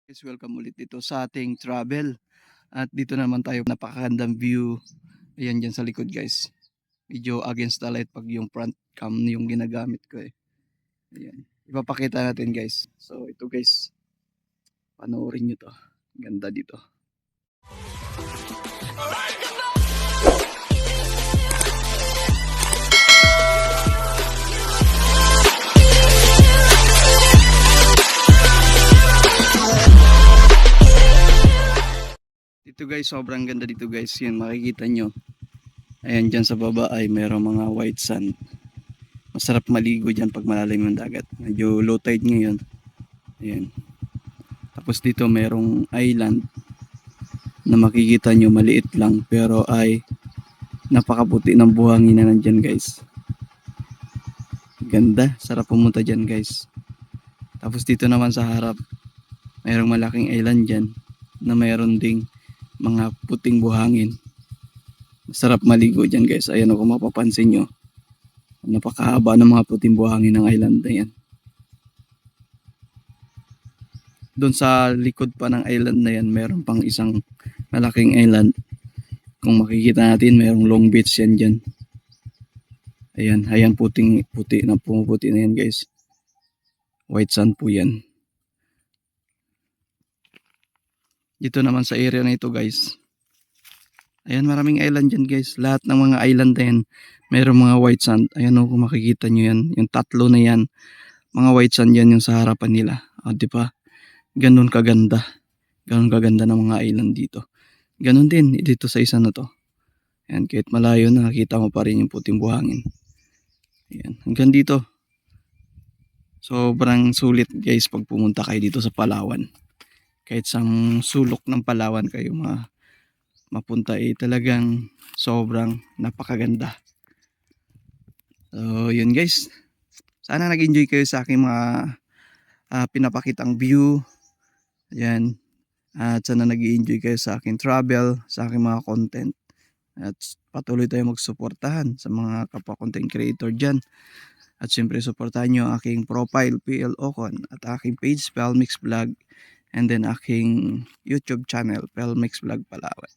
Guys, welcome ulit dito sa ating travel. At dito naman tayo, napakagandang view. Ayan dyan sa likod guys. Medyo against the light pag yung front cam yung ginagamit ko eh. Ayan. Ipapakita natin guys. So ito guys, panoorin nyo to. Ganda dito. Dito guys, sobrang ganda dito guys. Yan, makikita nyo. Ayan, dyan sa baba ay merong mga white sand. Masarap maligo dyan pag malalim yung dagat. Medyo low tide ngayon. Ayan. Tapos dito merong island na makikita nyo maliit lang pero ay napakaputi ng buhangin na nandyan guys. Ganda, sarap pumunta dyan guys. Tapos dito naman sa harap mayroong malaking island dyan na mayroon ding mga puting buhangin. Masarap maligo dyan guys. Ayan o, kung mapapansin nyo, napakahaba ng mga puting buhangin ng island na yan. Doon sa likod pa ng island na yan, meron pang isang malaking island. Kung makikita natin, mayroong Long Beach yan dyan. Ayan, ayan puti na pumuputi na yan guys. White sand po yan. Dito naman sa area na ito guys. Ayan, maraming island dyan guys. Lahat ng mga island na yan, mayroong mga white sand. Ayan o, kung makikita nyo yan. Yung tatlo na yan, mga white sand yan yung sa harapan nila. O, diba? Ganun kaganda. Ganun kaganda ng mga island dito. Ganun din dito sa isa na to. Ayan, kahit malayo nakakita mo pa rin yung puting buhangin. Ayan, hanggang dito. Sobrang sulit guys pag pumunta kayo dito sa Palawan. Kahit sa sulok ng Palawan kayo mapunta talagang sobrang napakaganda. So yun guys. Sana nag-enjoy kayo sa aking mga pinapakitang view. Ayan. At sana nag-enjoy kayo sa aking travel, sa aking mga content. At patuloy tayo magsuportahan sa mga kapwa content creator dyan. At siyempre suportahan nyo aking profile PL Ocon at aking page PLMix Vlog, and then aking YouTube channel PLMix Vlog Palawan.